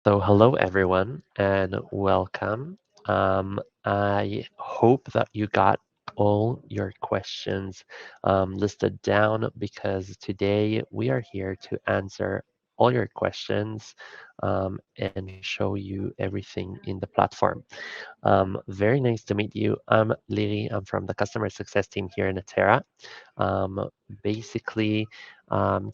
So, hello everyone, and welcome. I hope that you got all your questions listed down because today we are here to answer all your questions and show you everything in the platform. Very nice to meet you. I'm Lily. I'm from the customer success team here in Atera. Um, Basically,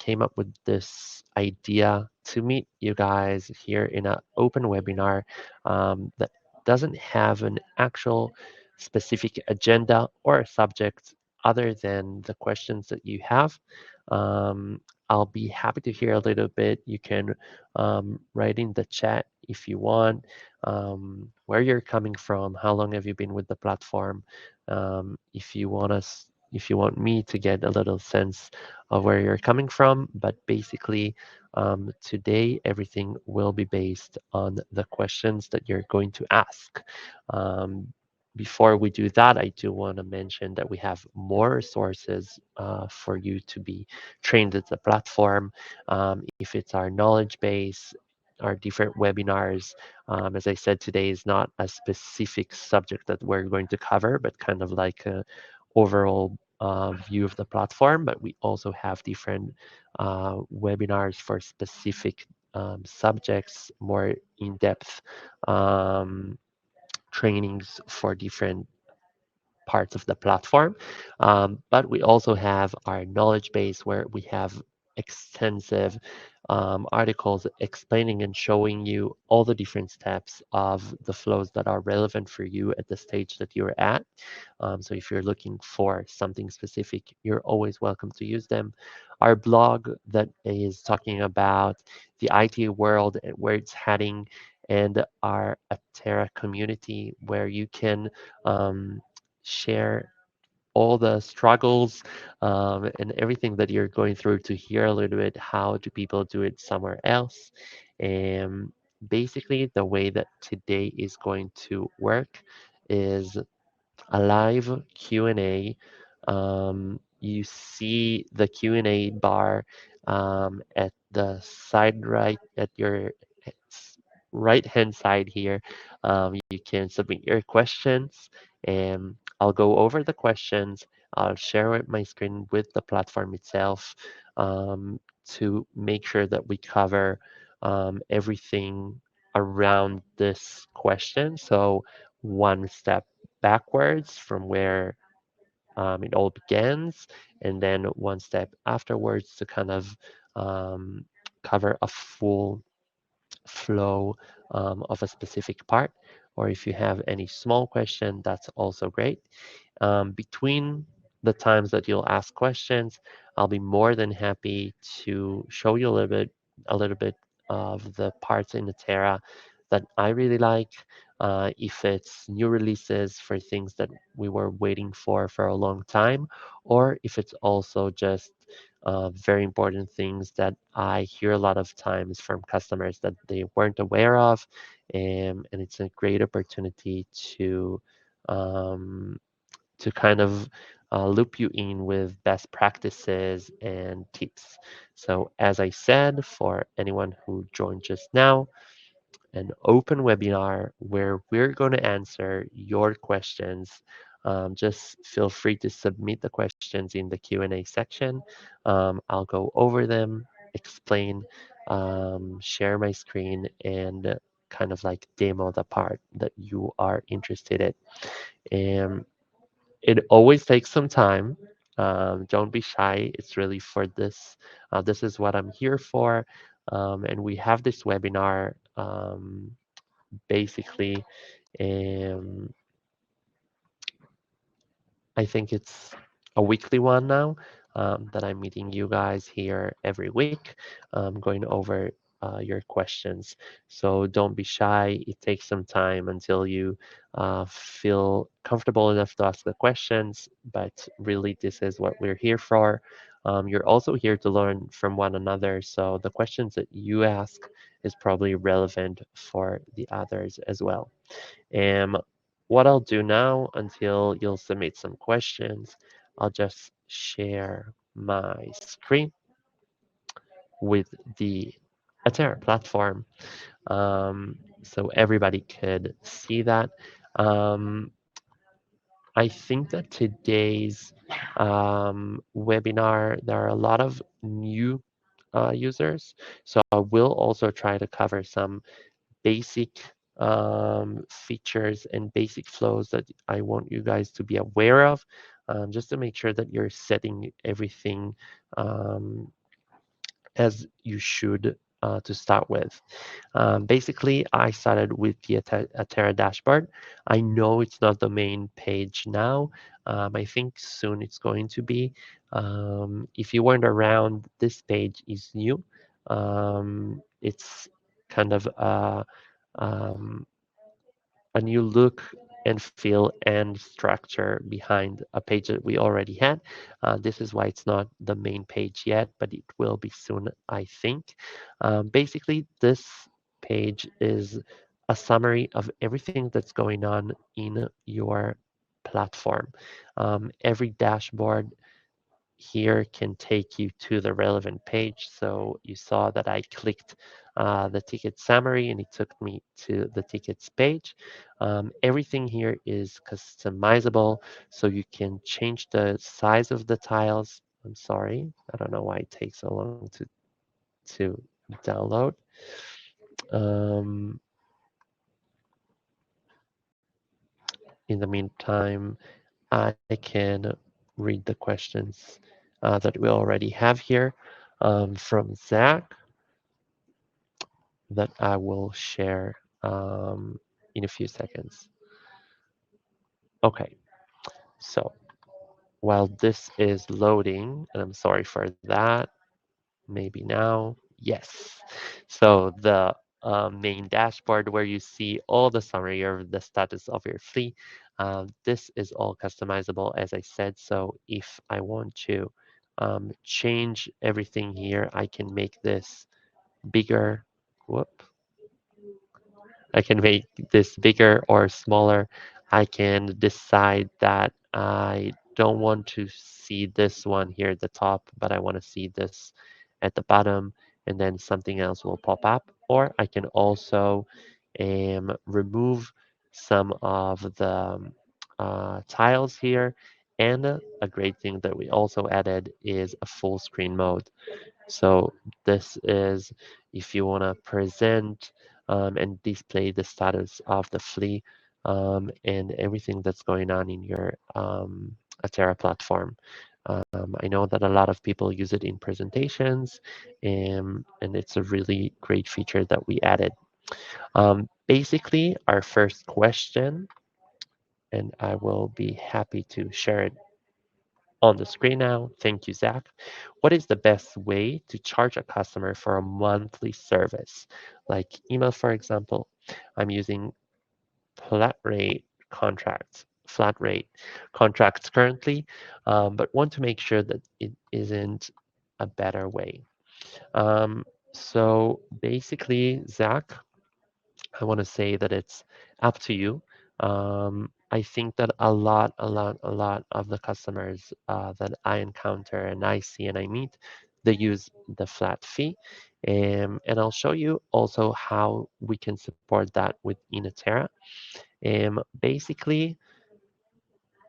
came up with this idea to meet you guys here in an open webinar that doesn't have an actual specific agenda or a subject other than the questions that you have. Um, I'll be happy to hear a little bit. You can write in the chat if you want where you're coming from, how long have you been with the platform. If you want me to get a little sense of where you're coming from, but basically today everything will be based on the questions that you're going to ask. Um, Before we do that, I do want to mention that we have more resources for you to be trained at the platform. If it's our knowledge base, our different webinars, as I said, today is not a specific subject that we're going to cover, but kind of like a overall view of the platform. But we also have different webinars for specific subjects, more in-depth um, trainings for different parts of the platform. But we also have our knowledge base where we have extensive articles explaining and showing you all the different steps of the flows that are relevant for you at the stage that you're at. So if you're looking for something specific, you're always welcome to use them. Our blog that is talking about the IT world and where it's heading, and our Atera community where you can um, share all the struggles and everything that you're going through to hear a little bit how do people do it somewhere else. And basically, the way that today is going to work is a live Q&A. You see the Q&A bar at the side right at your right hand side here. You can submit your questions and I'll go over the questions. I'll share my screen with the platform itself to make sure that we cover everything around this question. So one step backwards from where it all begins, and then one step afterwards to kind of um, cover a full flow of a specific part. Or if you have any small question, that's also great. Between the times that you'll ask questions, I'll be more than happy to show you a little bit of the parts in the Terra that I really like. If it's new releases for things that we were waiting for a long time, or if it's also just very important things that I hear a lot of times from customers that they weren't aware of, and it's a great opportunity um, to kind of loop you in with best practices and tips. So as I said, for anyone who joined just now, an open webinar where we're going to answer your questions. Just feel free to submit the questions in the Q&A section. I'll go over them, explain, share my screen, and kind of like demo the part that you are interested in. And it always takes some time. Don't be shy. It's really for this. This is what I'm here for. And we have this webinar basically. Um, I think it's a weekly one now that I'm meeting you guys here every week, going over your questions. So don't be shy. It takes some time until you feel comfortable enough to ask the questions, but really, this is what we're here for. You're also here to learn from one another. So the questions that you ask is probably relevant for the others as well. And what I'll do now until you'll submit some questions, I'll just share my screen with the Atera platform, so everybody could see that. Um, I think that today's webinar, there are a lot of new users, so I will also try to cover some basic features and basic flows that I want you guys to be aware of, just to make sure that you're setting everything um, as you should to start with. Basically, I started with the Atera dashboard. I know it's not the main page now. I think soon it's going to be. If you weren't around, this page is new. It's kind of um, a new look and feel and structure behind a page that we already had. This is why it's not the main page yet, but it will be soon, I think. Basically, this page is a summary of everything that's going on in your platform. Every dashboard here can take you to the relevant page. So you saw that I clicked the ticket summary and it took me to the tickets page. Everything here is customizable, so you can change the size of the tiles. I'm sorry, I don't know why it takes so long to download. Um, in the meantime, I can read the questions that we already have here from Zach, that I will share in a few seconds. Okay, so while this is loading, and I'm sorry for that, maybe now, yes. So the main dashboard where you see all the summary of the status of your fleet, this is all customizable, as I said. So if I want to change everything here, I can make this bigger. Whoop. I can make this bigger or smaller. I can decide that I don't want to see this one here at the top, but I want to see this at the bottom, and then something else will pop up. Or I can also remove some of the tiles here. And a great thing that we also added is a full screen mode. So this is if you want to present and display the status of the fleet and everything that's going on in your Atera platform. I know that a lot of people use it in presentations, and it's a really great feature that we added. Basically, our first question, and I will be happy to share it on the screen now. Thank you, Zach. What is the best way to charge a customer for a monthly service? Like email, for example. I'm using flat rate flat rate contracts currently, but want to make sure that it isn't a better way. So basically, Zach, I want to say that it's up to you. I think that a lot of the customers that I encounter and I see and I meet, they use the flat fee. And I'll show you also how we can support that with Inatera. Basically,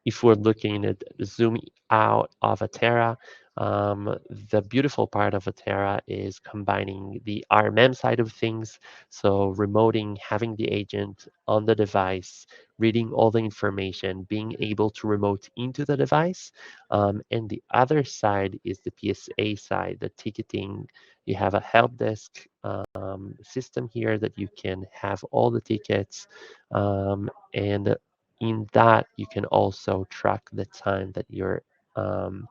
if we're looking at zoom out of Atera, the beautiful part of Atera is combining the RMM side of things. So remoting, having the agent on the device, reading all the information, being able to remote into the device. And the other side is the PSA side, the ticketing. You have a help desk system here that you can have all the tickets and in that you can also track the time um,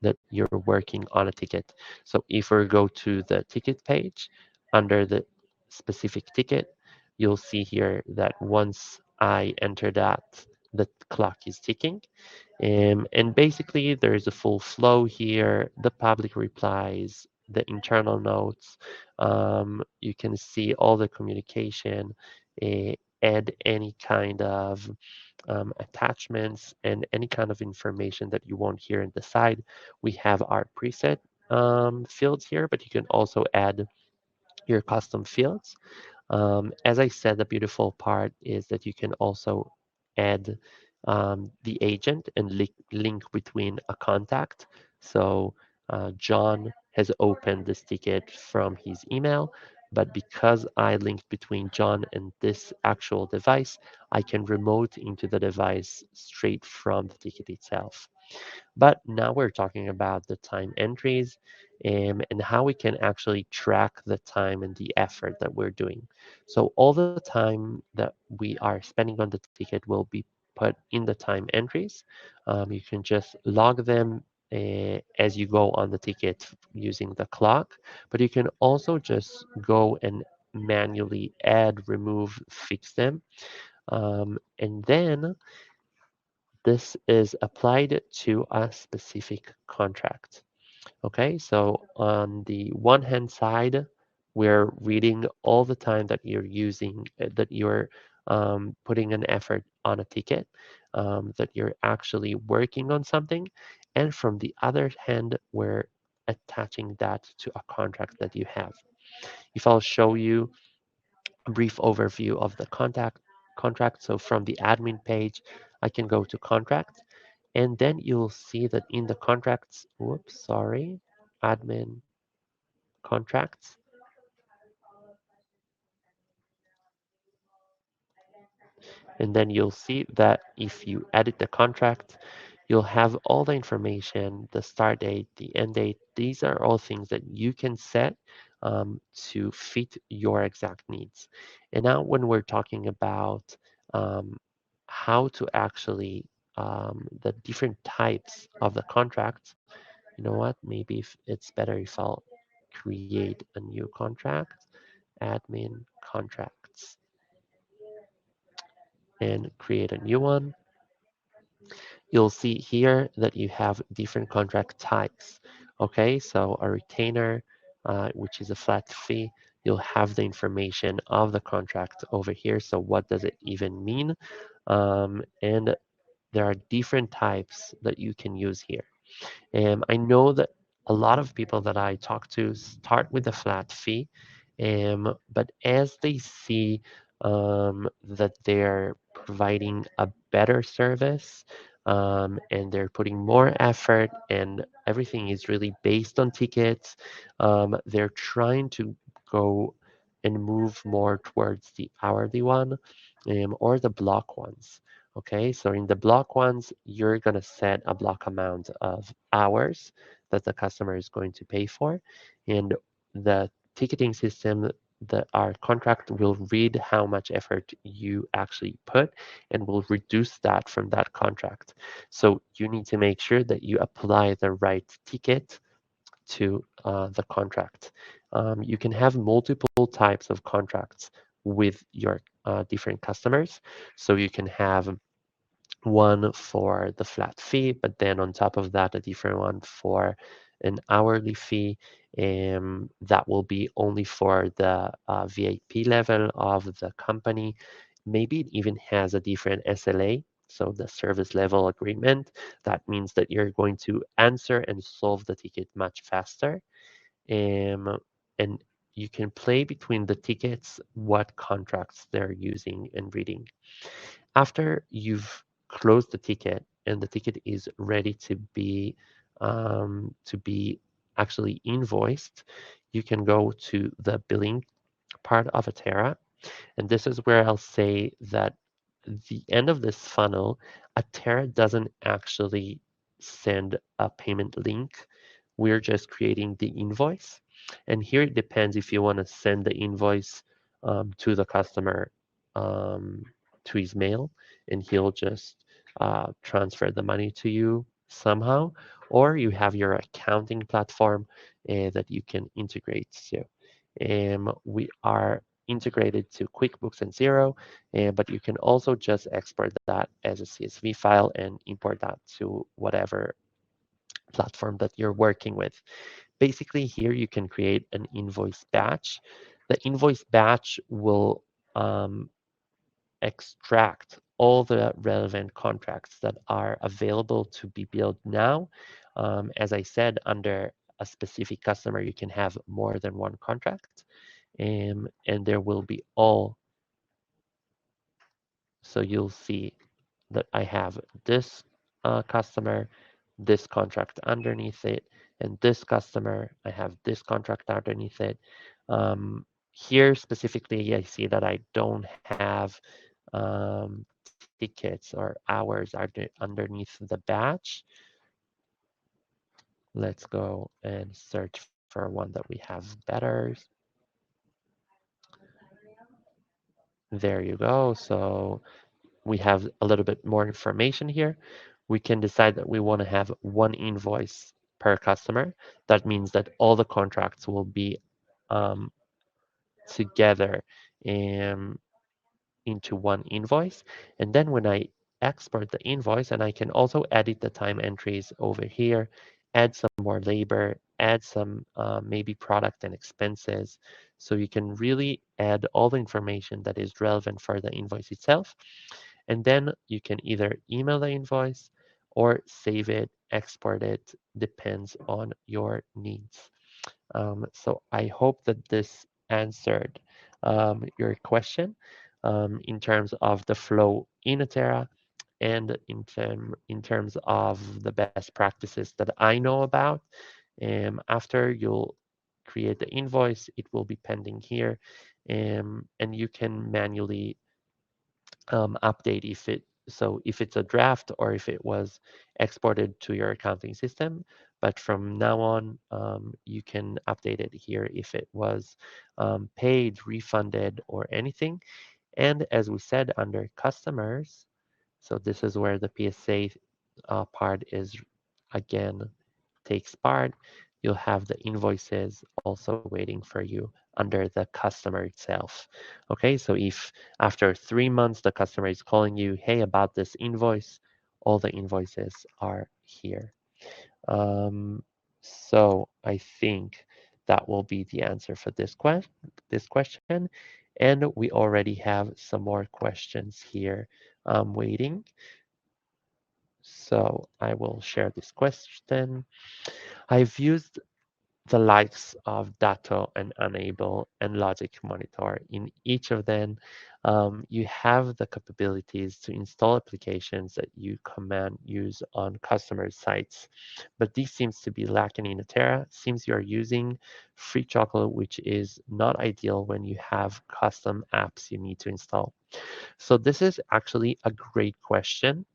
that you're working on a ticket. So if we go to the ticket page under the specific ticket, you'll see here that once I enter that, the clock is ticking. And basically, there is a full flow here, the public replies, the internal notes. You can see all the communication, add any kind of attachments and any kind of information that you want here in the side. We have our preset fields here, but you can also add your custom fields. As I said, the beautiful part is that you can also add the agent and link between a contact. So John has opened this ticket from his email, but because I linked between John and this actual device, I can remote into the device straight from the ticket itself. But now we're talking about the time entries and how we can actually track the time and the effort that we're doing. So all the time that we are spending on the ticket will be put in the time entries. You can just log them as you go on the ticket using the clock, but you can also just go and manually add, remove, fix them. And then this is applied to a specific contract. Okay, so on the one hand side, we're reading all the time that you're using, that you're putting an effort on a ticket, that you're actually working on something. And from the other hand, we're attaching that to a contract that you have. If I'll show you a brief overview of the contract. So from the admin page, I can go to contract, and then you'll see that in the contracts, whoops, sorry, admin contracts, and then you'll see that if you edit the contract, you'll have all the information, the start date, the end date. These are all things that you can set to fit your exact needs. And now when we're talking about um, how to actually the different types of the contracts, you know what? Maybe if it's better if I'll create a new contract, admin contracts, and create a new one. You'll see here that you have different contract types. Okay, so a retainer, which is a flat fee, you'll have the information of the contract over here. So what does it even mean? And there are different types that you can use here. I know that a lot of people that I talk to start with a flat fee, but as they see that they're providing a better service and they're putting more effort and everything is really based on tickets, they're trying to go and move more towards the hourly one or the block ones. Okay, so in the block ones, you're going to set a block amount of hours that the customer is going to pay for. And the ticketing system, our contract will read how much effort you actually put and will reduce that from that contract. So you need to make sure that you apply the right ticket to the contract. You can have multiple types of contracts with your different customers. So you can have one for the flat fee, but then on top of that, a different one for an hourly fee. That will be only for the VIP level of the company. Maybe it even has a different SLA. So the service level agreement, that means that you're going to answer and solve the ticket much faster. And you can play between the tickets, what contracts they're using and reading. After you've closed the ticket and the ticket is ready to be actually invoiced, you can go to the billing part of Atera, and this is where I'll say that the end of this funnel, Atera doesn't actually send a payment link. We're just creating the invoice. And here it depends if you want to send the invoice to the customer um, to his mail, and he'll just transfer the money to you somehow, or you have your accounting platform that you can integrate to. We are integrated to QuickBooks and Xero, but you can also just export that as a CSV file and import that to whatever platform that you're working with. Basically, here you can create an invoice batch. The invoice batch will extract all the relevant contracts that are available to be billed now. As I said, under a specific customer, you can have more than one contract. and there will be all. So you'll see that I have this customer, this contract underneath it, and this customer, I have this contract underneath it. Here specifically, I see that I don't have tickets or hours underneath the batch. Let's go and search for one that we have better. There you go. So we have a little bit more information here. We can decide that we want to have one invoice per customer. That means that all the contracts will be um, together um, into one invoice. And then when I export the invoice, and I can also edit the time entries over here, add some more labor, add some maybe product and expenses. So you can really add all the information that is relevant for the invoice itself. And then you can either email the invoice or save it, export it, depends on your needs. So I hope that this answered your question in terms of the flow in Atera and in terms of the best practices that I know about. After you'll create the invoice, it will be pending here, and you can manually update if it's a draft or if it was exported to your accounting system. But from now on, you can update it here if it was paid, refunded, or anything. And as we said, under customers, so this is where the PSA part is again takes part. You'll have the invoices also waiting for you under the customer itself. Okay, so if after 3 months the customer is calling you, hey, about this invoice, all the invoices are here. Um, so I think that will be the answer for this question. And we already have some more questions here waiting. So I will share this question. I've used the likes of Datto and Enable and Logic Monitor. In each of them, you have the capabilities to install applications that you command use on customer sites. But this seems to be lacking in Atera. Seems you are using free chocolate, which is not ideal when you have custom apps you need to install. So this is actually a great question,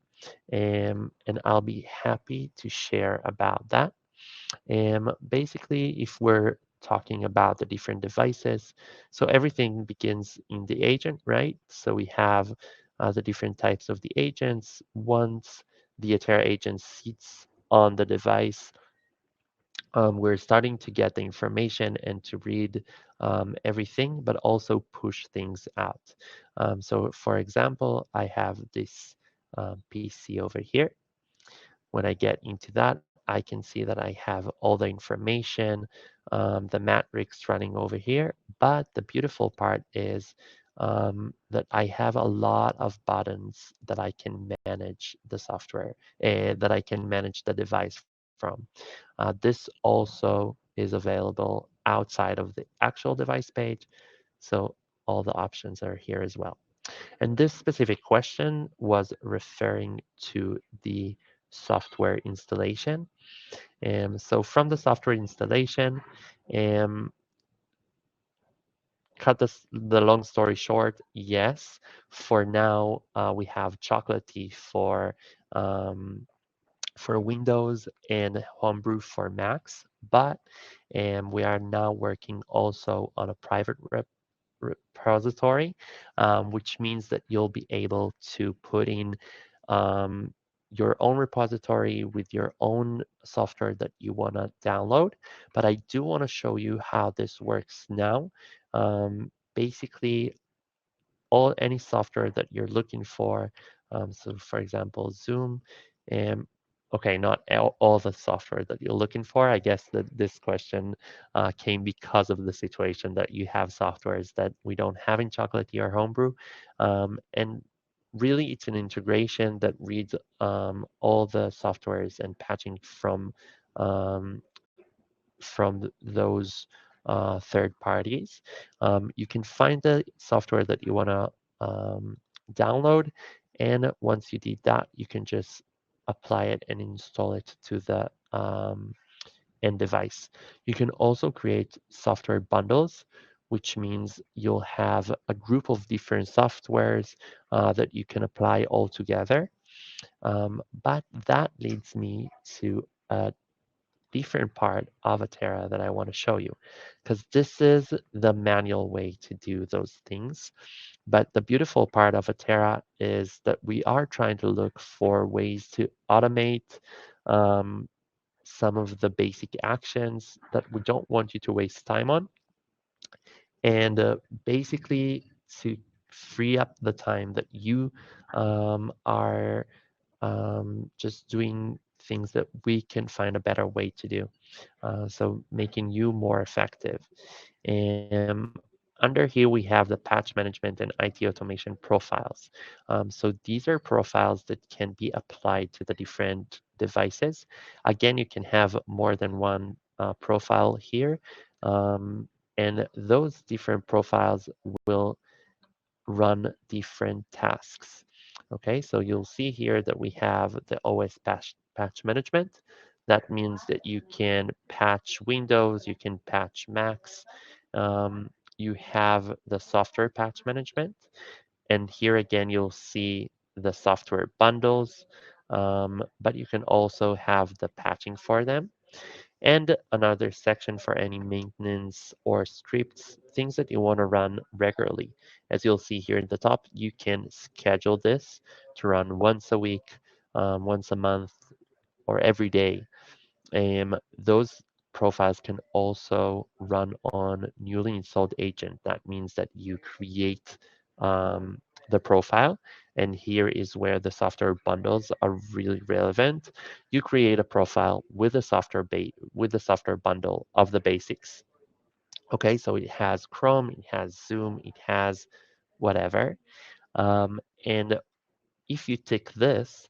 and I'll be happy to share about that. Basically, if we're talking about the different devices, so everything begins in the agent, right? So we have the different types of the agents. Once the Atera agent sits on the device, we're starting to get the information and to read everything, but also push things out. So for example, I have this PC over here. When I get into that, I can see that I have all the information, the matrix running over here. But the beautiful part is that I have a lot of buttons that I can manage the software, that I can manage the device from. This also is available outside of the actual device page. So all the options are here as well. And this specific question was referring to the software installation. So from the software installation, um, cut the long story short, yes, for now we have Chocolatey um, for Windows and Homebrew for Macs, but we are now working also on a private repository, which means that you'll be able to put in um, your own repository with your own software that you want to download. But I do want to show you how this works now. Basically, any software that you're looking for. So for example, Zoom, and okay, not all the software that you're looking for. I guess that this question came because of the situation that you have softwares that we don't have in Chocolatey or Homebrew. And really, it's an integration that reads all the softwares and patching um, from those third parties. You can find the software that you want to download, and once you did that, you can just apply it and install it to the end device. You can also create software bundles, which means you'll have a group of different softwares that you can apply all together. But that leads me to a different part of Atera that I want to show you, because this is the manual way to do those things. But the beautiful part of Atera is that we are trying to look for ways to automate um, some of the basic actions that we don't want you to waste time on, and basically to free up the time that you are just doing things that we can find a better way to do. So making you more effective. Under here, we have the patch management and IT automation profiles. So these are profiles that can be applied to the different devices. Again, you can have more than one profile here. And those different profiles will run different tasks. Okay, so you'll see here that we have the OS patch management. That means that you can patch Windows, you can patch Macs. You have the software patch management. And here again, you'll see the software bundles, but you can also have the patching for them and another section for any maintenance or scripts, things that you want to run regularly. As you'll see here at the top, you can schedule this to run once a week, once a month, or every day. Those profiles can also run on newly installed agent. That means that you create um, the profile, and here is where the software bundles are really relevant. You create a profile with a with the software bundle of the basics. Okay, so it has Chrome, it has Zoom, it has whatever. And if you tick this,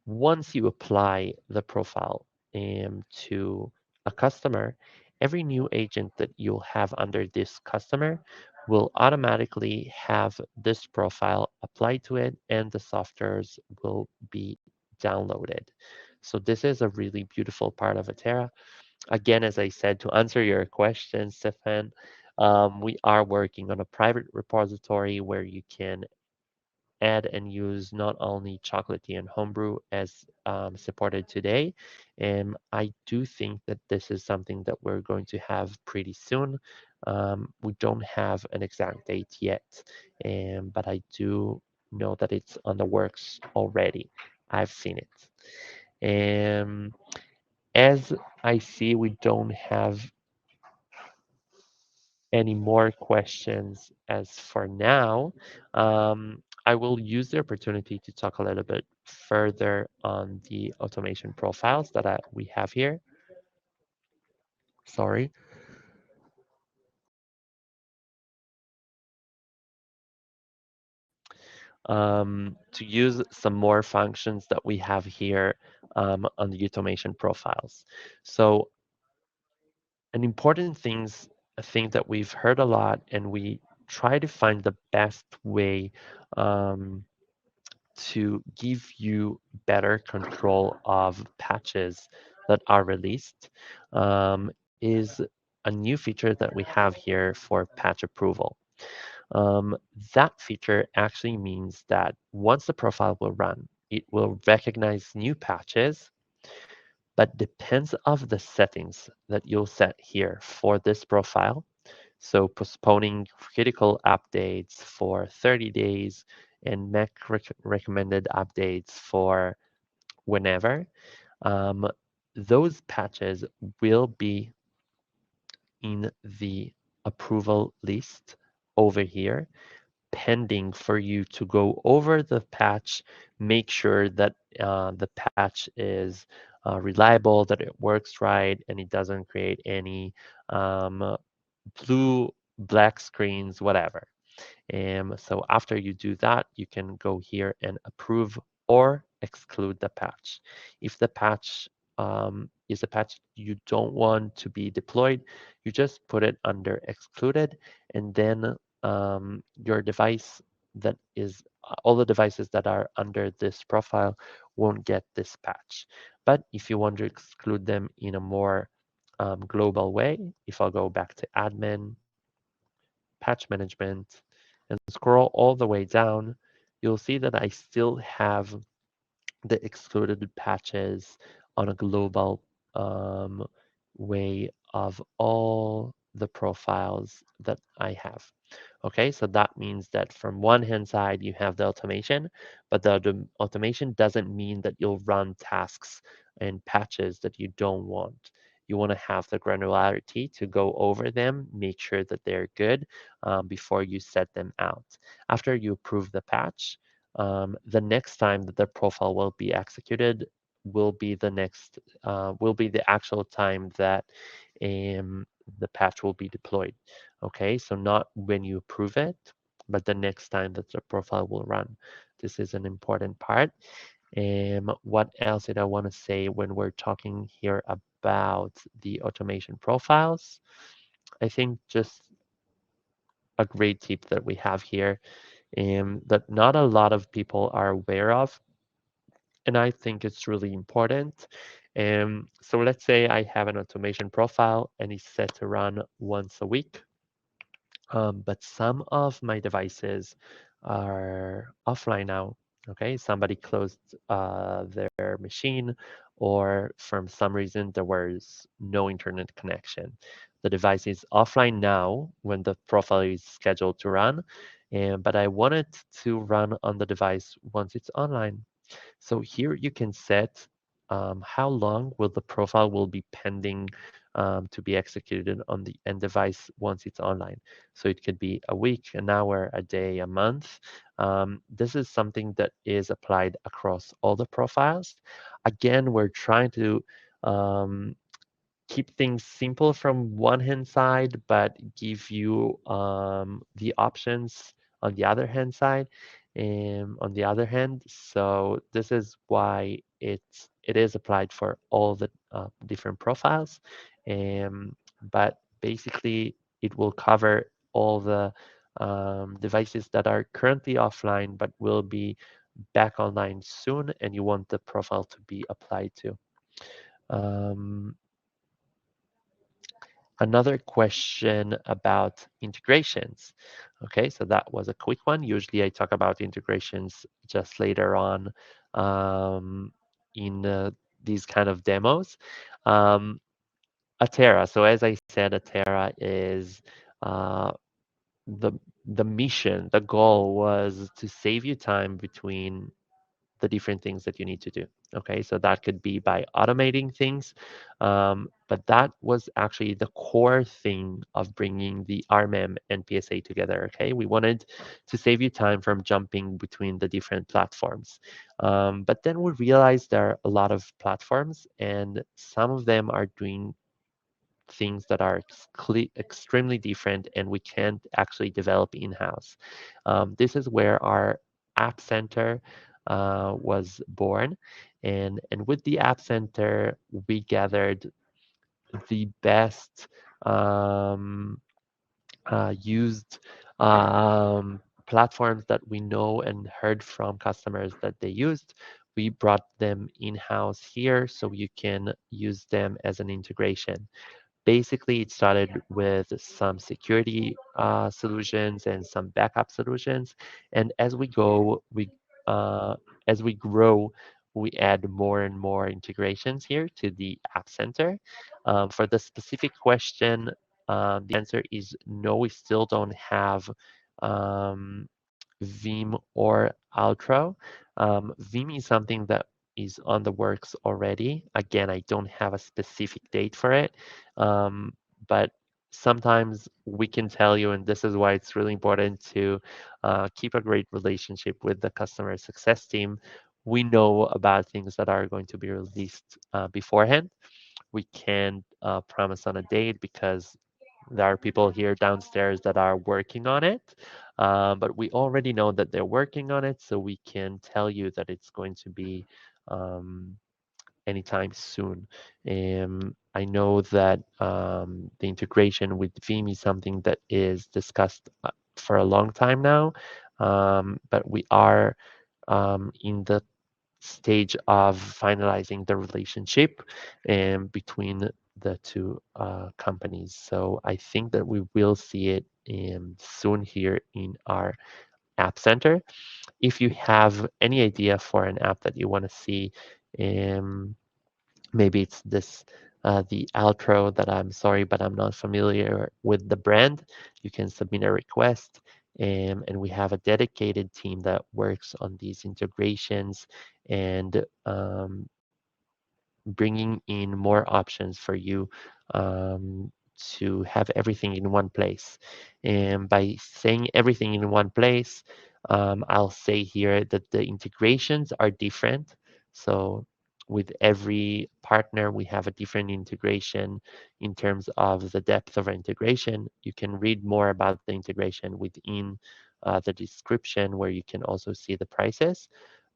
once you apply the profile to a customer, every new agent that you'll have under this customer will automatically have this profile applied to it and the softwares will be downloaded. So this is a really beautiful part of Atera. Again, as I said, to answer your question, Stefan, we are working on a private repository where you can add and use not only Chocolatey and Homebrew as supported today. And I do think that this is something that we're going to have pretty soon. We don't have an exact date yet, but I do know that it's on the works already. I've seen it. And as I see, we don't have any more questions as for now. I will use the opportunity to talk a little bit further on the automation profiles that we have here. Sorry. To use some more functions that we have here on the automation profiles. So an important thing that we've heard a lot, and we try to find the best way um, to give you better control of patches that are released is a new feature that we have here for patch approval. Um, that feature actually means that once the profile will run, it will recognize new patches, but depends of the settings that you'll set here for this profile. So postponing critical updates for 30 days and Mac recommended updates for whenever. Um, those patches will be in the approval list over here, pending for you to go over the patch, make sure that the patch is reliable, that it works right, and it doesn't create any um, blue, black screens, whatever. So after you do that, you can go here and approve or exclude the patch. If the patch is a patch you don't want to be deployed, you just put it under excluded, and then your device that is all the devices that are under this profile won't get this patch. But if you want to exclude them in a more global way, if I'll go back to admin, patch management, and scroll all the way down, you'll see that I still have the excluded patches on a global um, way of all the profiles that I have. Okay, so that means that from one hand side, you have the automation, but the automation doesn't mean that you'll run tasks and patches that you don't want. You want to have the granularity to go over them, make sure that they're good before you set them out. After you approve the patch, the next time that the profile will be executed will be the actual time that um, the patch will be deployed. Okay, so not when you approve it, but the next time that the profile will run. This is an important part. What else did I want to say when we're talking here about the automation profiles? I think just a great tip that we have here that not a lot of people are aware of, and I think it's really important. So let's say I have an automation profile and it's set to run once a week. But some of my devices are offline now. Okay, somebody closed their machine, or from some reason there was no internet connection. The device is offline now when the profile is scheduled to run, and but I want it to run on the device once it's online. So here you can set how long will the profile will be pending to be executed on the end device once it's online. So it could be a week, an hour, a day, a month. This is something that is applied across all the profiles. Again, we're trying to um, keep things simple from one hand side, but give you the options on the other hand side. On the other hand, so this is why it is applied for all the different profiles. But basically, it will cover all the devices that are currently offline but will be back online soon, and you want the profile to be applied to. Um, Another question about integrations. Okay, so that was a quick one. Usually I talk about integrations just later on in these kind of demos. Um, Atera. So as I said, Atera is uh, the the mission, the goal was to save you time between the different things that you need to do. Okay, so that could be by automating things, but that was actually the core thing of bringing the RMM and PSA together. Okay, we wanted to save you time from jumping between the different platforms, but then we realized there are a lot of platforms, and some of them are doing things that are extremely different and we can't actually develop in-house. This is where our App Center was born. And with the App Center, we gathered the best um, used platforms that we know and heard from customers that they used. We brought them in-house here so you can use them as an integration. Basically, it started with some security solutions and some backup solutions. And uh, as we grow, we add more and more integrations here to the App Center. For the specific question, the answer is no. We still don't have um, Vim or Outro. Vim is something that is on the works already. Again, I don't have a specific date for it, um, but sometimes we can tell you, and this is why it's really important to keep a great relationship with the customer success team. We know about things that are going to be released beforehand. We can't promise on a date because there are people here downstairs that are working on it, but we already know that they're working on it, so we can tell you that it's going to be um, anytime soon. I know that the integration with Veeam is something that is discussed for a long time now, but we are in the stage of finalizing the relationship between the two companies. So I think that we will see it soon here in our App Center. If you have any idea for an app that you want to see, um, maybe it's this the outro that I'm sorry, but I'm not familiar with the brand. You can submit a request, and we have a dedicated team that works on these integrations and bringing in more options for you to have everything in one place. And by saying everything in one place, I'll say here that the integrations are different. So with every partner, we have a different integration in terms of the depth of integration. You can read more about the integration within the description where you can also see the prices.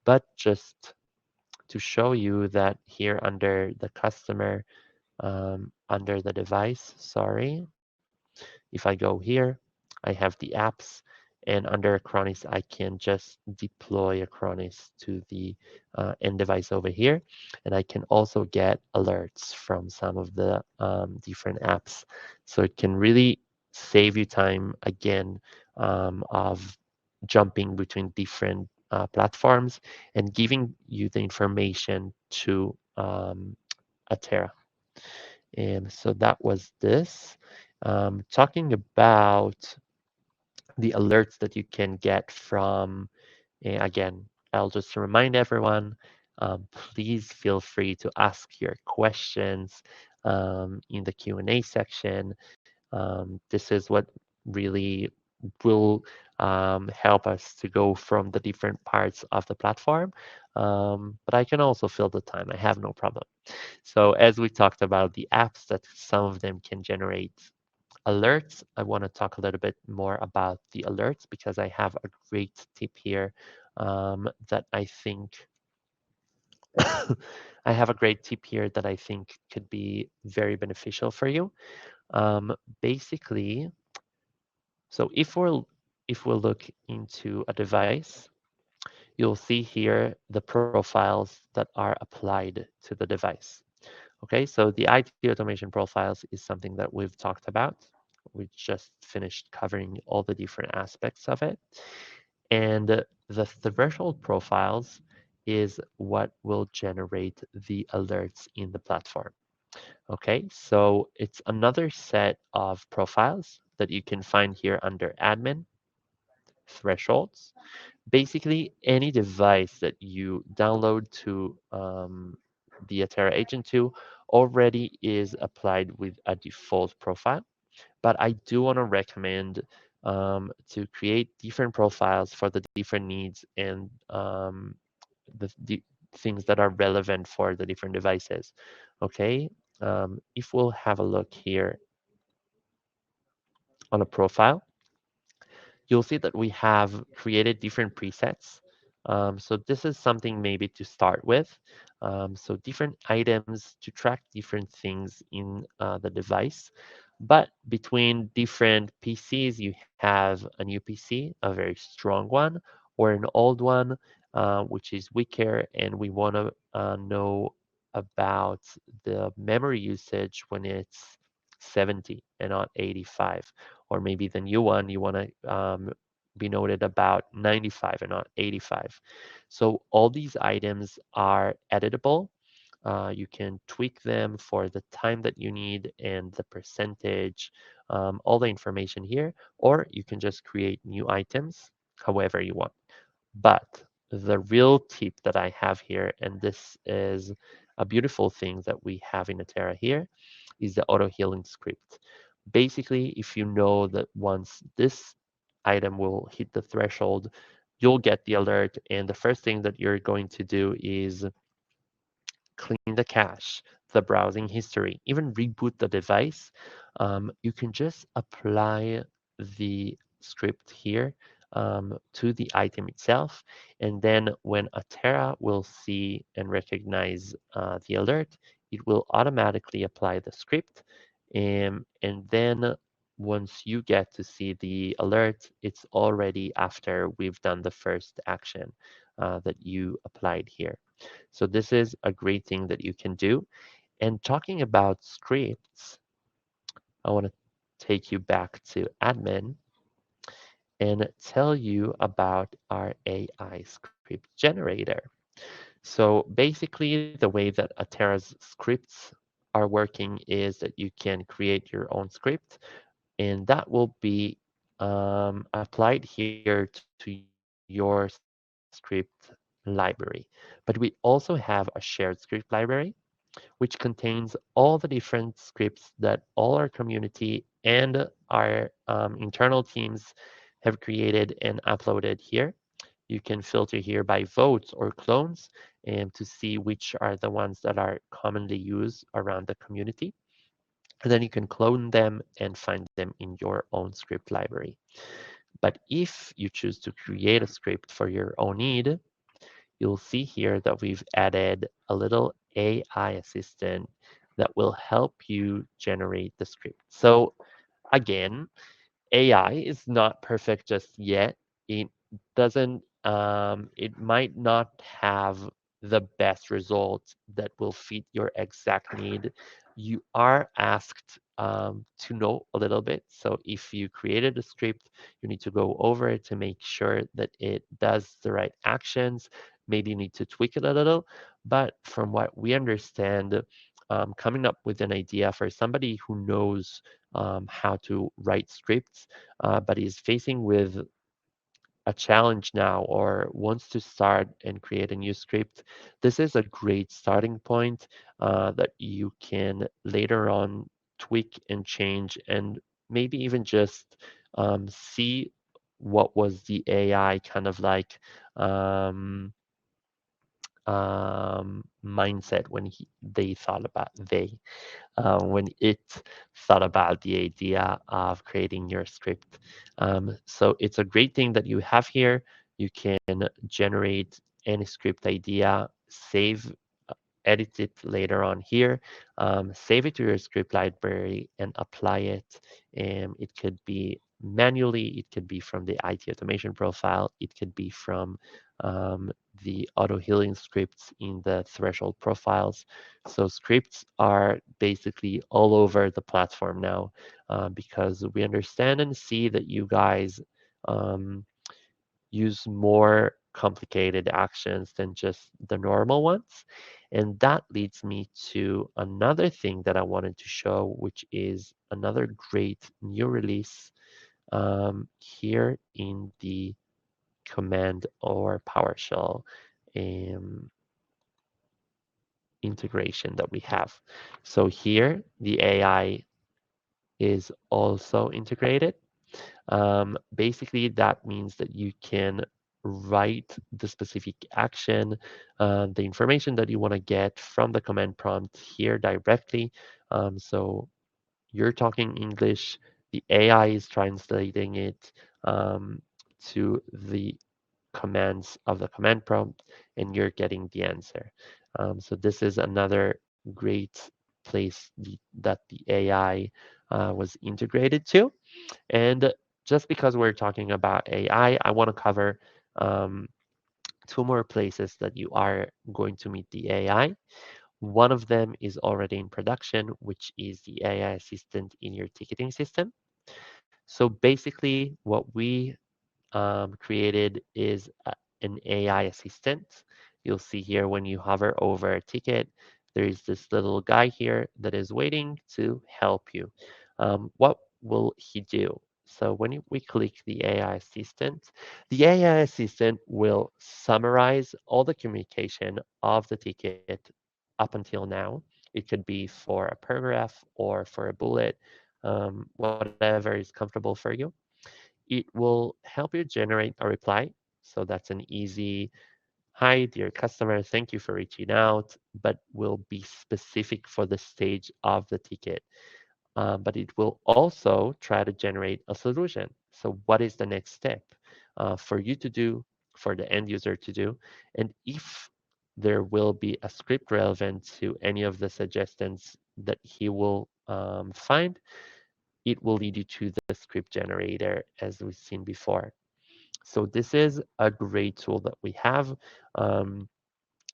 But just to show you that here under the customer, under the device, sorry, if I go here, I have the apps, and under Acronis, I can just deploy Acronis to the end device over here. And I can also get alerts from some of the different apps. So it can really save you time again of jumping between different platforms and giving you the information to Atera. And so that was this. Talking about the alerts that you can get from, again, I'll just remind everyone, please feel free to ask your questions in the Q&A section. This is what really will help us to go from the different parts of the platform. But I can also fill the time. I have no problem. So as we talked about the apps that some of them can generate alerts, I want to talk a little bit more about the alerts because I have a great tip here that I think I have a great tip here that I think could be very beneficial for you. Basically, so if we look into a device, you'll see here the profiles that are applied to the device. Okay, so the IT automation profiles is something that we've talked about. We just finished covering all the different aspects of it. And the threshold profiles is what will generate the alerts in the platform. Okay, so it's another set of profiles that you can find here under admin, thresholds. Basically, any device that you download to the Atera agent to already is applied with a default profile. But I do want to recommend to create different profiles for the different needs and the things that are relevant for the different devices. Okay, if we'll have a look here on a profile, you'll see that we have created different presets. So this is something maybe to start with. So different items to track different things in the device. But between different PCs, you have a new PC, a very strong one, or an old one, which is weaker, and we want to know about the memory usage when it's 70 and not 85. Or maybe the new one, you want to be noted about 95 and not 85. So all these items are editable. You can tweak them for the time that you need and the percentage, all the information here, or you can just create new items however you want. But the real tip that I have here, and this is a beautiful thing that we have in Atera here, is the auto healing script. Basically, if you know that once this item will hit the threshold, you'll get the alert, and the first thing that you're going to do is clean the cache, the browsing history, even reboot the device. You can just apply the script here to the item itself. And then when Atera will see and recognize the alert, it will automatically apply the script. And then once you get to see the alert, it's already after we've done the first action that you applied here. So this is a great thing that you can do. And talking about scripts, I want to take you back to admin and tell you about our AI script generator. So basically, the way that Atera's scripts are working is that you can create your own script, and that will be applied here to your script library. But we also have a shared script library which contains all the different scripts that all our community and our internal teams have created and uploaded here. You can filter here by votes or clones and to see which are the ones that are commonly used around the community. And then you can clone them and find them in your own script library. But if you choose to create a script for your own need, you'll see here that we've added a little AI assistant that will help you generate the script. So again, AI is not perfect just yet. It doesn't, it might not have the best result that will fit your exact need. You are asked to know a little bit. So if you created a script, you need to go over it to make sure that it does the right actions. Maybe you need to tweak it a little. But from what we understand, coming up with an idea for somebody who knows how to write scripts, but is facing with a challenge now or wants to start and create a new script, this is a great starting point that you can later on tweak and change and maybe even just see what was the AI kind of like mindset when they thought about when it thought about the idea of creating your script. So it's a great thing that you have here. You can generate any script idea, save, edit it later on here, save it to your script library and apply it. And it could be manually, it could be from the IT automation profile, it could be from the auto healing scripts in the threshold profiles. So scripts are basically all over the platform now because we understand and see that you guys um, use more complicated actions than just the normal ones. And that leads me to another thing that I wanted to show, which is another great new release here in the command or PowerShell um, integration that we have. So here, the AI is also integrated. Basically, that means that you can write the specific action, the information that you want to get from the command prompt here directly. So you're talking English, the AI is translating it to the commands of the command prompt, and you're getting the answer. So this is another great place that the AI was integrated to. And just because we're talking about AI, I want to cover um, two more places that you are going to meet the AI. One of them is already in production, which is the AI assistant in your ticketing system. So basically, what we created is an AI assistant. You'll see here when you hover over a ticket, there is this little guy here that is waiting to help you. What will he do? So when we click the AI assistant, the AI assistant will summarize all the communication of the ticket up until now. It could be for a paragraph or for a bullet, whatever is comfortable for you. It will help you generate a reply. So that's an easy, hi, dear customer, thank you for reaching out, but will be specific for the stage of the ticket. But it will also try to generate a solution. So what is the next step? for you to do, for the end user to do. And if there will be a script relevant to any of the suggestions that he will find, it will lead you to the script generator as we've seen before. So this is a great tool that we have. Um,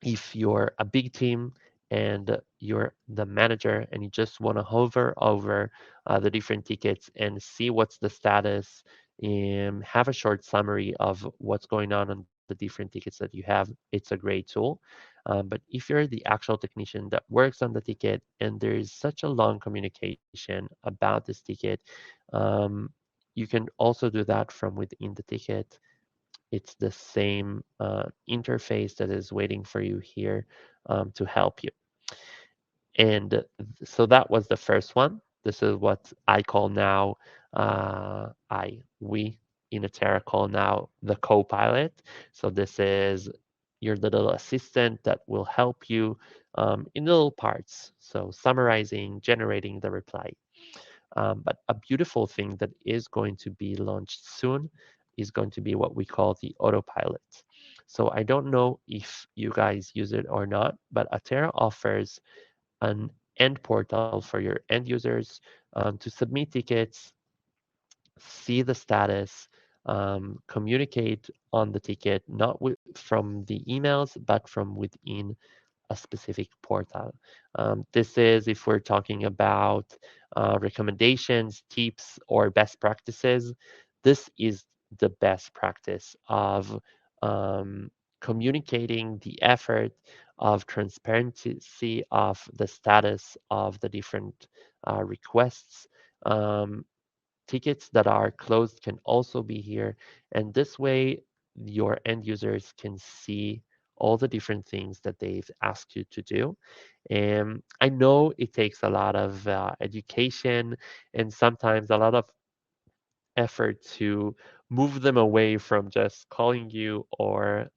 if you're a big team and you're the manager and you just want to hover over the different tickets and see what's the status and have a short summary of what's going on the different tickets that you have, it's a great tool. But if you're the actual technician that works on the ticket and there is such a long communication about this ticket, um, you can also do that from within the ticket. It's the same interface that is waiting for you here to help you. And so that was the first one. This is what I call now, we in Atera call now the co-pilot. So this is your little assistant that will help you in little parts. So summarizing, generating the reply. But a beautiful thing that is going to be launched soon is going to be what we call the autopilot. So I don't know if you guys use it or not, but Atera offers an end portal for your end users to submit tickets, see the status, communicate on the ticket, not from the emails, but from within a specific portal. This is if we're talking about recommendations, tips, or best practices. This is the best practice of um, communicating the effort of transparency of the status of the different requests. Um, Tickets that are closed can also be here. And this way, your end users can see all the different things that they've asked you to do. And I know it takes a lot of education and sometimes a lot of effort to move them away from just calling you or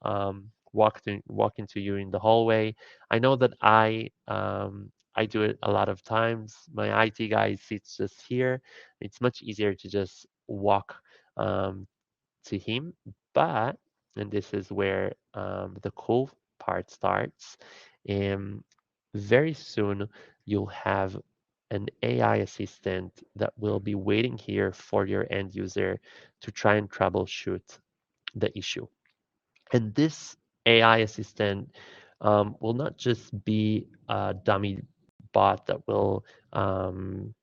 walking to you in the hallway. I know that I do it a lot of times. My IT guy sits just here. It's much easier to just walk um, to him. But, and this is where the cool part starts, um, very soon you'll have an AI assistant that will be waiting here for your end user to try and troubleshoot the issue. And this AI assistant will not just be a dummy bot that will um,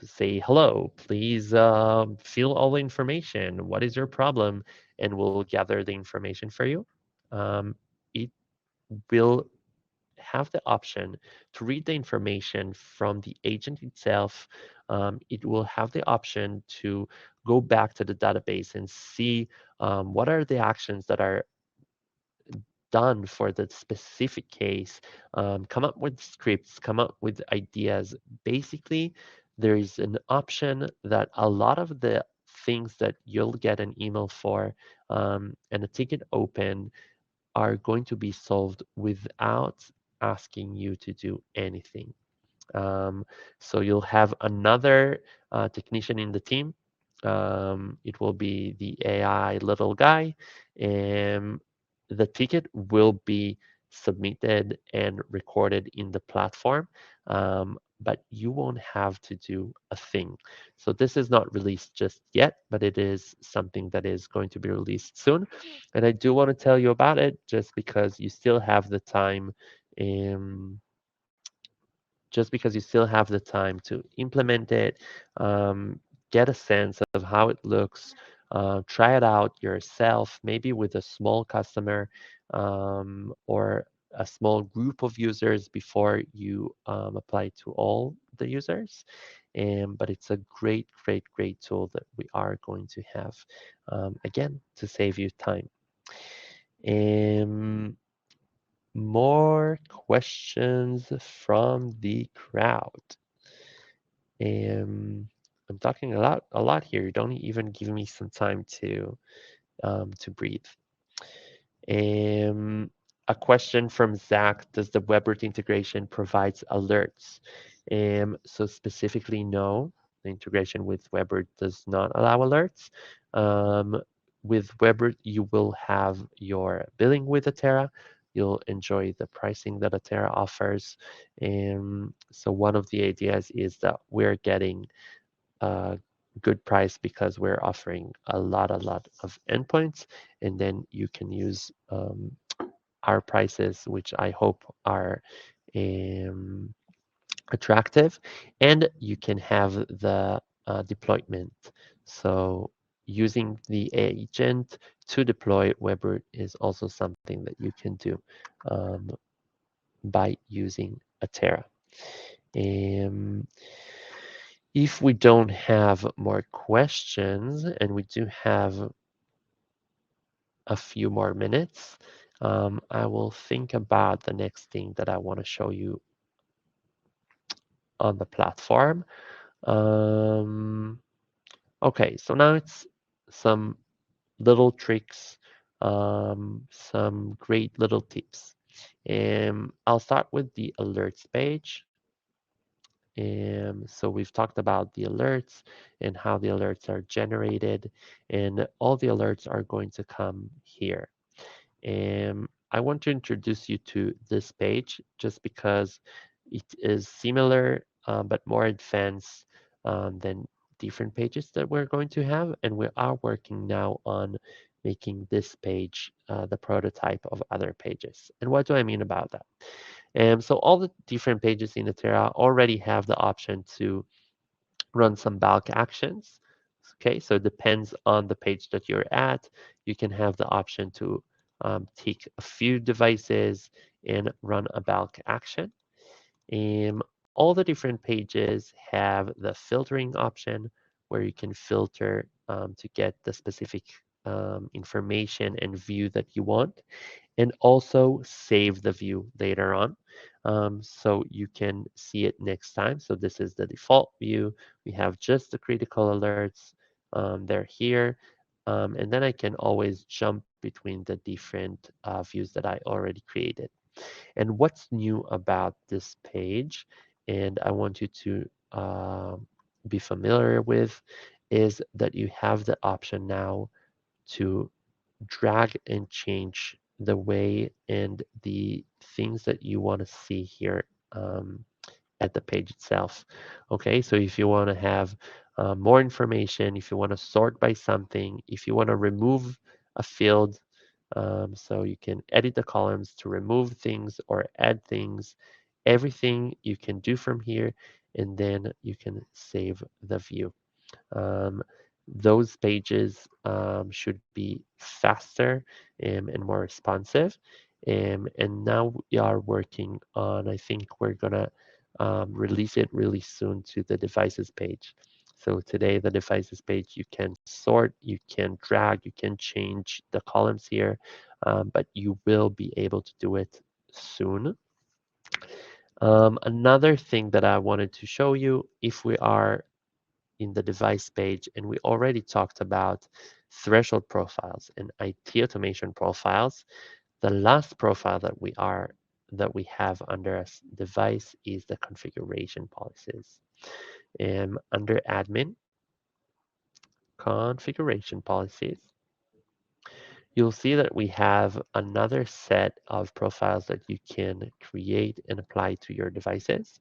say, hello, please fill all the information. What is your problem? And we'll gather the information for you. It will have the option to read the information from the agent itself. It will have the option to go back to the database and see what are the actions that are done for the specific case, come up with scripts, come up with ideas. Basically, there is an option that a lot of the things that you'll get an email for and a ticket open are going to be solved without asking you to do anything. Um, so you'll have another technician in the team. It will be the AI little guy, and the ticket will be submitted and recorded in the platform. But you won't have to do a thing. So this is not released just yet, but it is something that is going to be released soon. And I do want to tell you about it just because you still have the time. Um, just because you still have the time to implement it, um, get a sense of how it looks, try it out yourself, maybe with a small customer or a small group of users before you apply to all the users. But it's a great, great, great tool that we are going to have, again, to save you time. Um, More questions from the crowd. Um, I'm talking a lot here. You don't even give me some time to breathe. Um, a question from Zach: does the WebRoot integration provides alerts? So specifically, no. The integration with WebRoot does not allow alerts. Um, with Webroot, you will have your billing with Atera. You'll enjoy the pricing that Atera offers. And so one of the ideas is that we're getting a good price because we're offering a lot of endpoints, and then you can use our prices, which I hope are um, attractive, and you can have the deployment. So using the agent to deploy Webroot is also something that you can do um, by using Atera. Um, if we don't have more questions, and we do have a few more minutes, I will think about the next thing that I want to show you on the platform. Um, okay, so now it's some little tricks, some great little tips. I'll start with the alerts page. So we've talked about the alerts and how the alerts are generated, and all the alerts are going to come here. I want to introduce you to this page just because it is similar but more advanced than different pages that we're going to have. And we are working now on making this page the prototype of other pages. And what do I mean about that? So all the different pages in Atera already have the option to run some bulk actions. Okay, so it depends on the page that you're at. You can have the option to take a few devices and run a bulk action. All the different pages have the filtering option where you can filter to get the specific information and view that you want, and also save the view later on. So you can see it next time. So this is the default view. We have just the critical alerts. They're here. And then I can always jump between the different views that I already created. And what's new about this page, and I want you to be familiar with, is that you have the option now to drag and change the way and the things that you want to see here at the page itself. Okay, so if you want to have more information, if you want to sort by something, if you want to remove a field, so you can edit the columns to remove things or add things, everything you can do from here, and then you can save the view. Um, those pages should be faster and more responsive. And now we are working on, I think we're gonna release it really soon to the devices page. So today, the devices page, you can sort, you can drag, you can change the columns here, but you will be able to do it soon. Another thing that I wanted to show you, if we are in the device page, and we already talked about threshold profiles and IT automation profiles. The last profile that we have under a device is the configuration policies. And under admin, configuration policies, you'll see that we have another set of profiles that you can create and apply to your devices.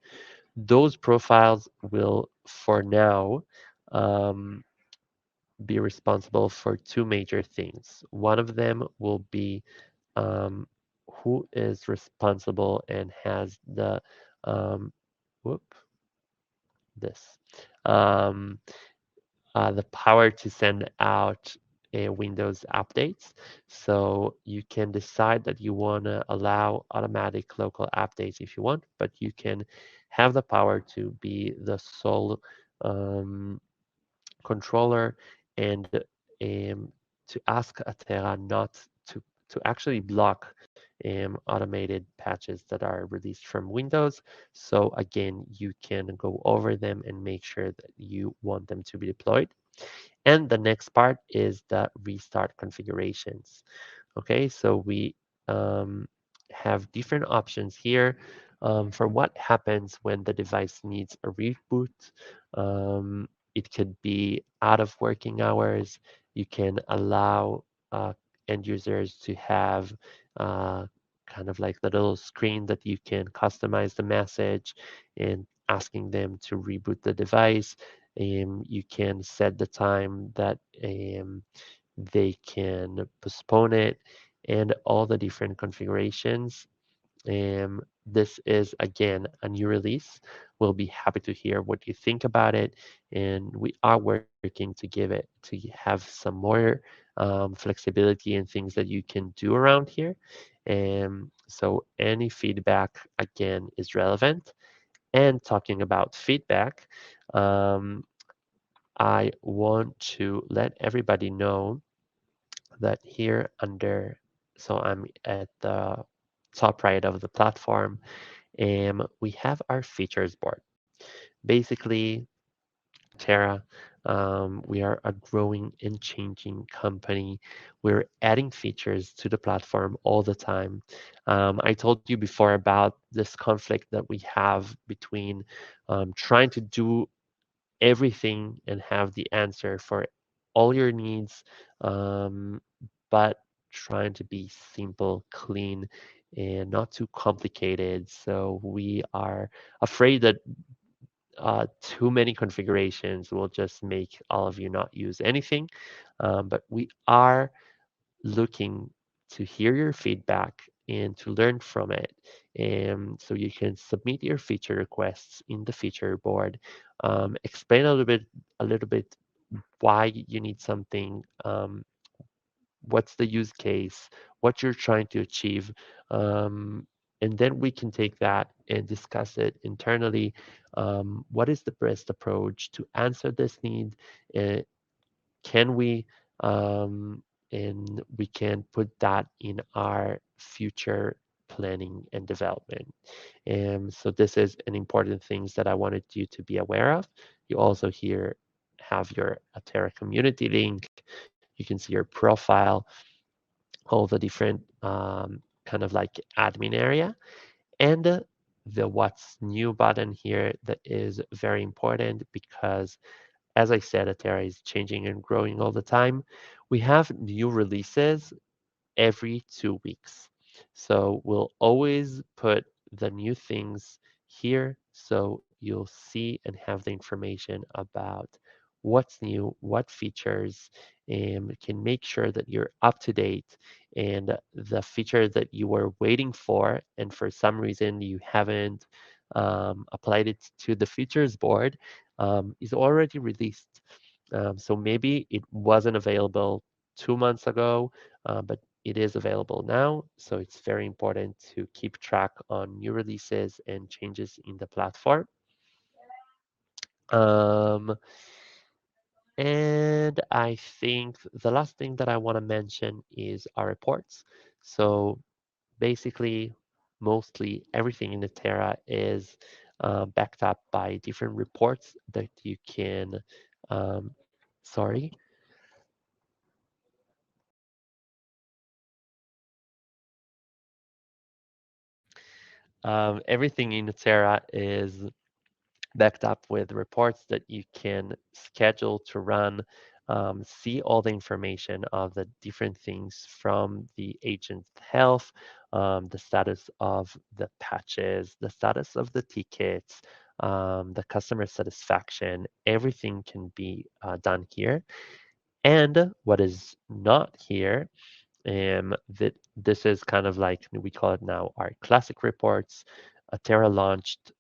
Those profiles will, for now, um, be responsible for two major things. One of them will be who is responsible and has the um, whoop this um, the power to send out Windows updates. So you can decide that you want to allow automatic local updates if you want, but you can have the power to be the sole controller and to ask Atera not to actually block automated patches that are released from Windows. So again, you can go over them and make sure that you want them to be deployed. And the next part is the restart configurations. Okay, so we um, have different options here for what happens when the device needs a reboot. It could be out of working hours. You can allow end users to have uh, kind of like the little screen that you can customize the message and asking them to reboot the device. You can set the time that they can postpone it and all the different configurations. This is again a new release. We'll be happy to hear what you think about it, and we are working to give it to have some more flexibility and things that you can do around here. So any feedback again is relevant. And talking about feedback, um, I want to let everybody know that here under, so I'm at the top right of the platform, we have our features board. Basically, Terra, we are a growing and changing company. We're adding features to the platform all the time. I told you before about this conflict that we have between trying to do everything and have the answer for all your needs, um, but trying to be simple, clean, and not too complicated. So we are afraid that too many configurations will just make all of you not use anything. But we are looking to hear your feedback and to learn from it. And so you can submit your feature requests in the feature board. Explain a little bit why you need something. What's the use case, what you're trying to achieve, and then we can take that and discuss it internally. What is the best approach to answer this need? Uh, can we, um, and we can put that in our future planning and development. And so this is an important things that I wanted you to be aware of. You also here have your Atera community link. You can see your profile, all the different kind of like admin area, and the what's new button here that is very important because, as I said, Atera is changing and growing all the time. We have new releases every 2 weeks. So we'll always put the new things here so you'll see and have the information about what's new, what features, and can make sure that you're up to date. And the feature that you were waiting for, and for some reason you haven't applied it to the features board, is already released. So maybe it wasn't available 2 months ago, but it is available now. So it's very important to keep track on new releases and changes in the platform. Um, and I think the last thing that I want to mention is our reports. So basically, mostly everything in the Terra is backed up by different reports that you can, um, sorry, everything in Terra is backed up with reports that you can schedule to run, see all the information of the different things from the agent's health, the status of the patches, the status of the tickets, the customer satisfaction. Everything can be done here. And what is not here, that this is kind of like we call it now our classic reports. Atera launched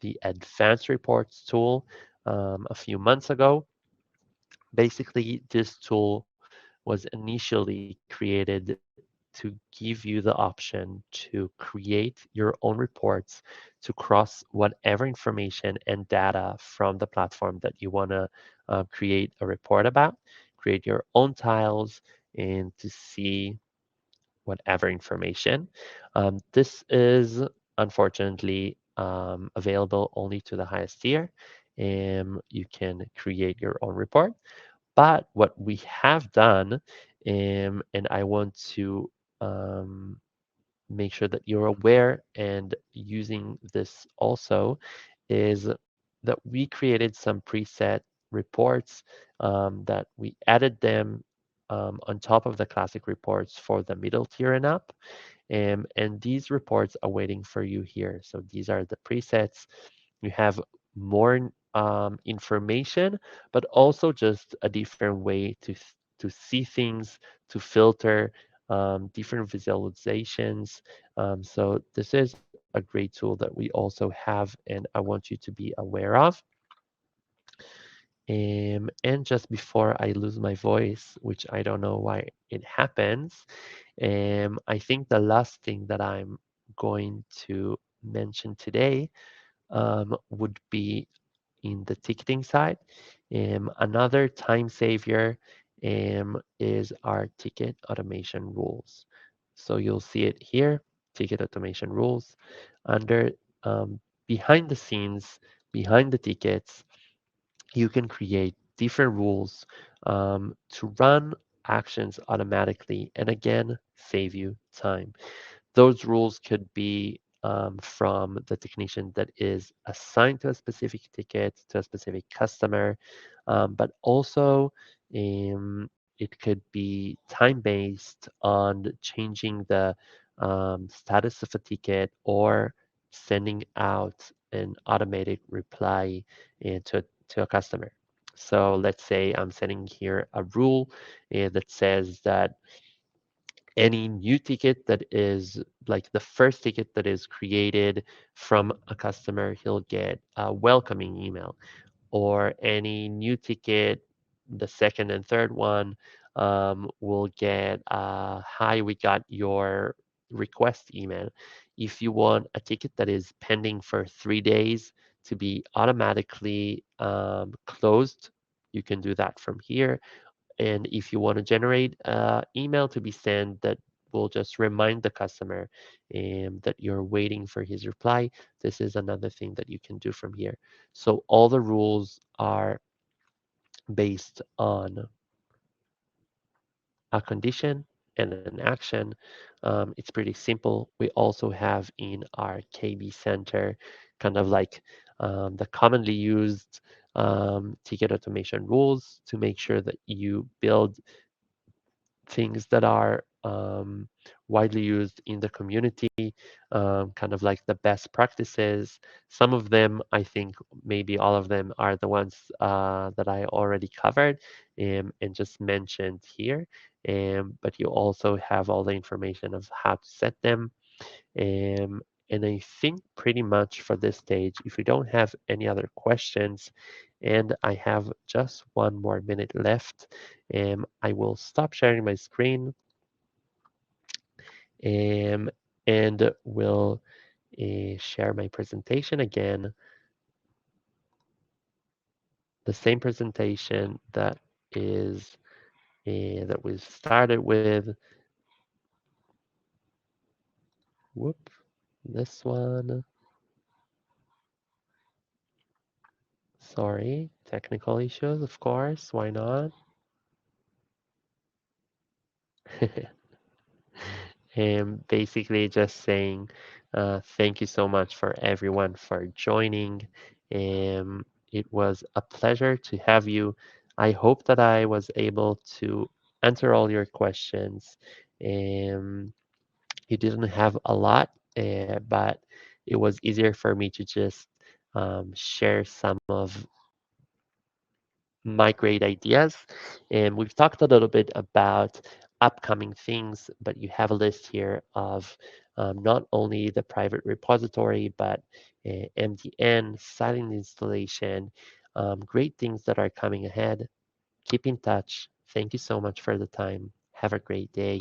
the advanced reports tool a few months ago. Basically, this tool was initially created to give you the option to create your own reports to cross whatever information and data from the platform that you want to create a report about, create your own tiles, and to see whatever information. This is unfortunately available only to the highest tier, and you can create your own report. But what we have done, and I want to um, make sure that you're aware and using this also, is that we created some preset reports that we added them on top of the classic reports for the middle tier and up. And these reports are waiting for you here. So these are the presets. You have more information, but also just a different way to see things, to filter different visualizations. So this is a great tool that we also have, and I want you to be aware of. And just before I lose my voice, which I don't know why it happens, I think the last thing that I'm going to mention today would be in the ticketing side. Another time savior is our ticket automation rules. So you'll see it here, ticket automation rules, under behind the scenes, behind the tickets, you can create different rules to run actions automatically and again save you time. Those rules could be from the technician that is assigned to a specific ticket, to a specific customer, but also it could be time based on changing the status of a ticket or sending out an automatic reply to a customer. So let's say I'm setting here a rule that says that any new ticket that is like the first ticket that is created from a customer, he'll get a welcoming email, or any new ticket, the second and third one, will get a hi, we got your request email. If you want a ticket that is pending for 3 days to be automatically closed, you can do that from here. And if you want to generate an email to be sent that will just remind the customer that you're waiting for his reply, this is another thing that you can do from here. So all the rules are based on a condition and an action. It's pretty simple. We also have in our KB Center kind of like the commonly used ticket automation rules to make sure that you build things that are widely used in the community, kind of like the best practices. Some of them, I think maybe all of them are the ones that I already covered and just mentioned here. But you also have all the information of how to set them. Um, and I think pretty much for this stage, if we don't have any other questions, and I have just 1 more minute left, I will stop sharing my screen um, and will share my presentation again, the same presentation that is that we started with. Whoop, this one. Sorry, technical issues, of course. Why not? And basically just saying thank you so much for everyone for joining. It was a pleasure to have you. I hope that I was able to answer all your questions. Um, you didn't have a lot, but it was easier for me to just share some of my great ideas. And we've talked a little bit about upcoming things, but you have a list here of not only the private repository, but MDN, silent installation, great things that are coming ahead. Keep in touch. Thank you so much for the time. Have a great day.